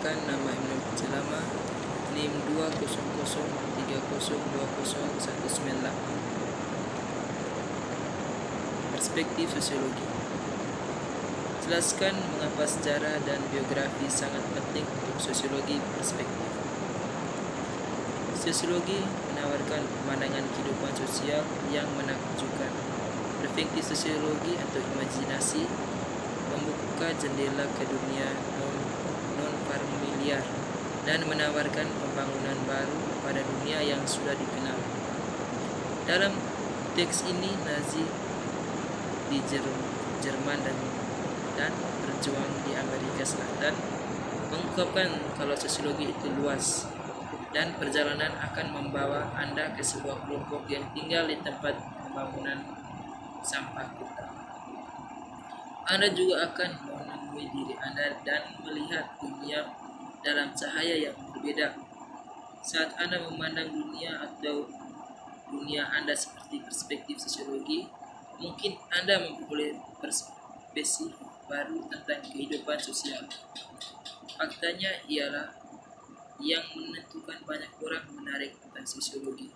Perkenalkan, nama Imran Jalama, NIM 20030201998. Perspektif sosiologi. Jelaskan mengapa sejarah dan biografi sangat penting untuk sosiologi perspektif. Sosiologi menawarkan pemandangan kehidupan sosial yang menakjubkan. Perspektif sosiologi atau imajinasi membuka jendela ke dunia non-familiar dan menawarkan pembangunan baru pada dunia yang sudah dikenal. Dalam teks ini, Nazi di Jerman dan berjuang di Amerika Selatan mengungkapkan kalau sosiologi itu luas dan perjalanan akan membawa Anda ke sebuah kelompok yang tinggal di tempat pembangunan sampah kota. Anda juga akan menemui diri Anda dan melihat dunia dalam cahaya yang berbeda. Saat Anda memandang dunia atau dunia Anda seperti perspektif sosiologi, mungkin Anda memperoleh perspektif baru tentang kehidupan sosial. Faktanya ialah yang menentukan banyak orang menarik tentang sosiologi.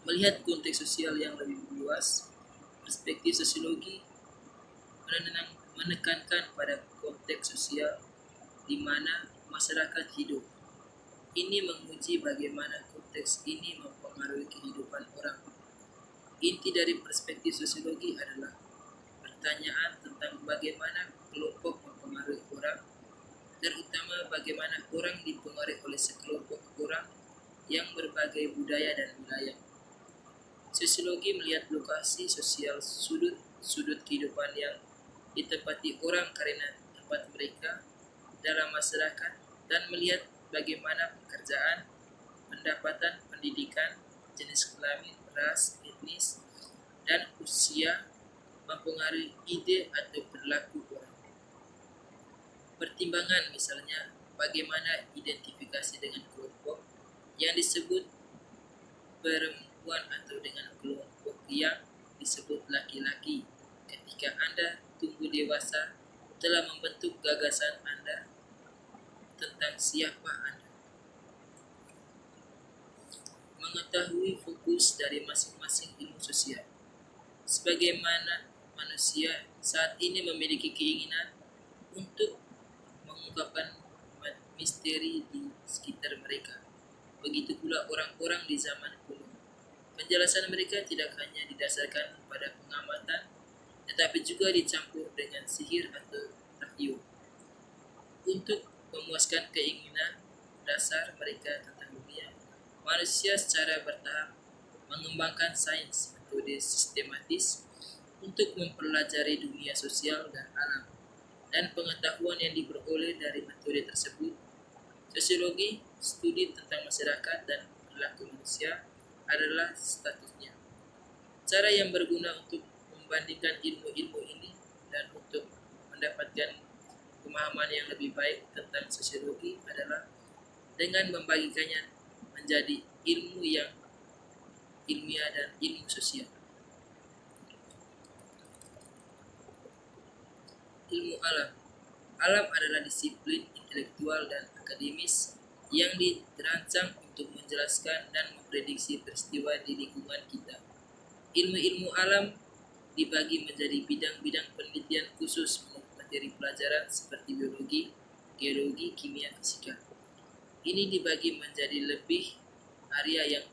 Melihat konteks sosial yang lebih luas, perspektif sosiologi menekankan pada konteks sosial di mana masyarakat hidup. Ini menguji bagaimana konteks ini mempengaruhi kehidupan orang. Inti dari perspektif sosiologi adalah pertanyaan tentang bagaimana kelompok mempengaruhi orang, terutama bagaimana orang dipengaruhi oleh sekelompok orang yang berbagai budaya dan wilayah. Sosiologi melihat lokasi sosial sudut kehidupan yang ditempati orang karena tempat mereka dalam masyarakat dan melihat bagaimana pekerjaan, pendapatan, pendidikan, jenis kelamin, ras, etnis, dan usia mempengaruhi ide atau perilaku orang. Pertimbangan misalnya bagaimana identifikasi dengan kelompok yang disebut perempuan atau dengan kelompok yang disebut laki-laki ketika Anda tumbuh dewasa telah membentuk gagasan Anda tentang siapa Anda. Mengetahui fokus dari masing-masing ilmu sosial. Sebagaimana manusia saat ini memiliki keinginan untuk mengungkapkan misteri di sekitar mereka, begitu pula orang-orang di zaman kuno. Penjelasan mereka tidak hanya didasarkan pada pengamatan, tetapi juga dicampur dengan sihir atau takyul untuk memuaskan keinginan dasar mereka tentang dunia. Manusia secara bertahap mengembangkan sains metode sistematis untuk mempelajari dunia sosial dan alam, dan pengetahuan yang diperoleh dari metode tersebut. Sosiologi, studi tentang masyarakat dan perilaku manusia, adalah statusnya. Cara yang berguna untuk membandingkan ilmu-ilmu ini dan untuk mendapatkan pemahaman yang lebih baik tentang sosiologi adalah dengan membagikannya menjadi ilmu yang ilmiah dan ilmu sosial. Ilmu alam. Alam adalah disiplin intelektual dan akademis yang dirancang untuk menjelaskan dan memprediksi peristiwa di lingkungan kita. Ilmu-ilmu alam dibagi menjadi bidang-bidang penelitian khusus menurut materi pelajaran seperti biologi, geologi, kimia, fisika. Ini dibagi menjadi lebih area yang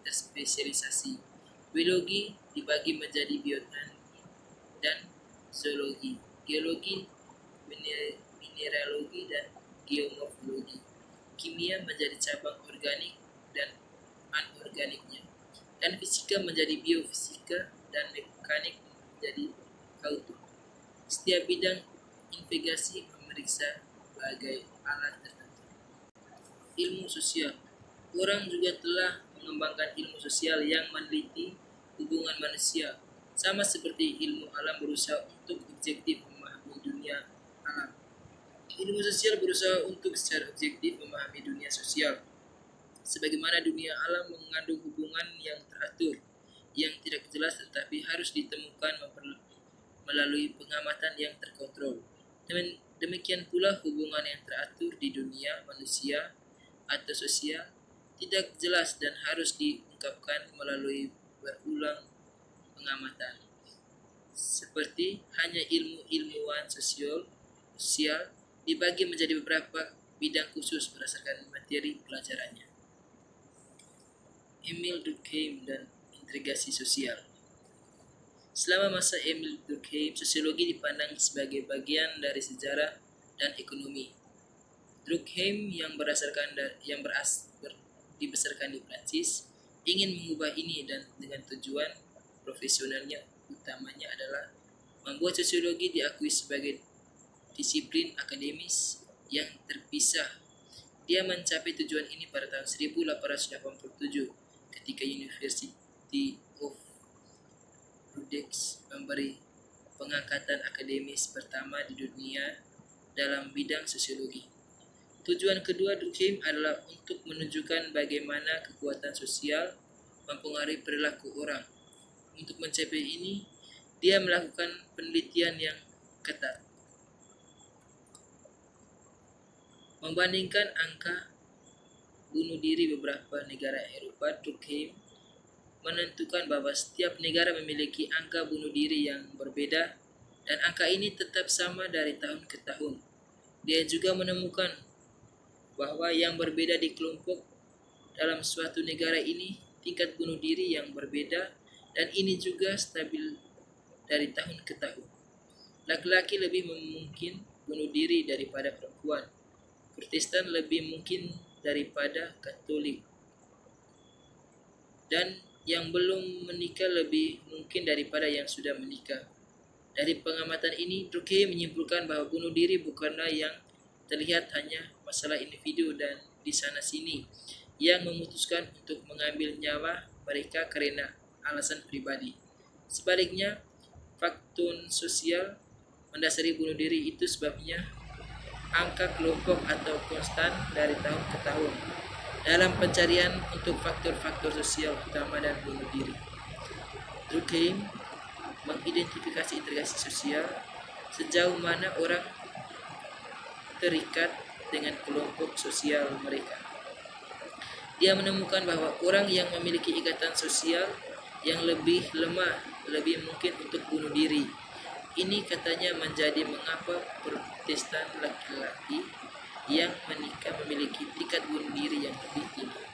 terspesialisasi. Biologi dibagi menjadi bioteknik dan zoologi, geologi, mineralogi, dan geomorfologi. Kimia menjadi cabang organik dan anorganiknya, dan fisika menjadi biofisika dan mekanik menjadi kautuk. Setiap bidang investigasi memeriksa sebagai alat tertentu. Ilmu sosial. Orang juga telah mengembangkan ilmu sosial yang meneliti hubungan manusia, sama seperti ilmu alam berusaha untuk objektif memahami dunia alam. Ilmu sosial berusaha untuk secara objektif memahami dunia sosial, sebagaimana dunia alam mengandung hubungan yang teratur, yang tidak jelas tetapi harus ditemukan melalui pengamatan yang terkontrol. Demikian pula hubungan yang teratur di dunia manusia atau sosial tidak jelas dan harus diungkapkan melalui berulang pengamatan. Seperti hanya ilmuwan sosial dibagi menjadi beberapa bidang khusus berdasarkan materi pelajarannya. Emil Durkheim dan integrasi sosial. Selama masa Emil Durkheim, sosiologi dipandang sebagai bagian dari sejarah dan ekonomi. Durkheim yang dibesarkan di Prancis ingin mengubah ini dan dengan tujuan profesionalnya utamanya adalah membuat sosiologi diakui sebagai disiplin akademis yang terpisah. Dia mencapai tujuan ini pada tahun 1887 ketika University of Bordeaux memberi pengangkatan akademis pertama di dunia dalam bidang sosiologi. Tujuan kedua Durkheim adalah untuk menunjukkan bagaimana kekuatan sosial mempengaruhi perilaku orang. Untuk mencapai ini, dia melakukan penelitian yang ketat. Membandingkan angka bunuh diri beberapa negara Eropa, Durkheim menentukan bahwa setiap negara memiliki angka bunuh diri yang berbeda dan angka ini tetap sama dari tahun ke tahun. Dia juga menemukan bahwa yang berbeda di kelompok dalam suatu negara ini tingkat bunuh diri yang berbeda dan ini juga stabil dari tahun ke tahun. Laki-laki lebih mungkin bunuh diri daripada perempuan. Protestan lebih mungkin daripada Katolik. Dan yang belum menikah lebih mungkin daripada yang sudah menikah. Dari pengamatan ini, Durkheim menyimpulkan bahwa bunuh diri bukanlah yang terlihat hanya masalah individu dan di sana-sini yang memutuskan untuk mengambil nyawa mereka karena alasan pribadi. Sebaliknya, faktor sosial mendasari bunuh diri itu sebabnya angka kelompok atau konstan dari tahun ke tahun dalam pencarian untuk faktor-faktor sosial utama dan bunuh diri. Durkheim mengidentifikasi integrasi sosial sejauh mana orang terikat dengan kelompok sosial mereka. Dia menemukan bahwa orang yang memiliki ikatan sosial yang lebih lemah lebih mungkin untuk bunuh diri. Ini katanya menjadi mengapa Protestan laki-laki yang menikah memiliki tingkat bunuh diri yang lebih tinggi.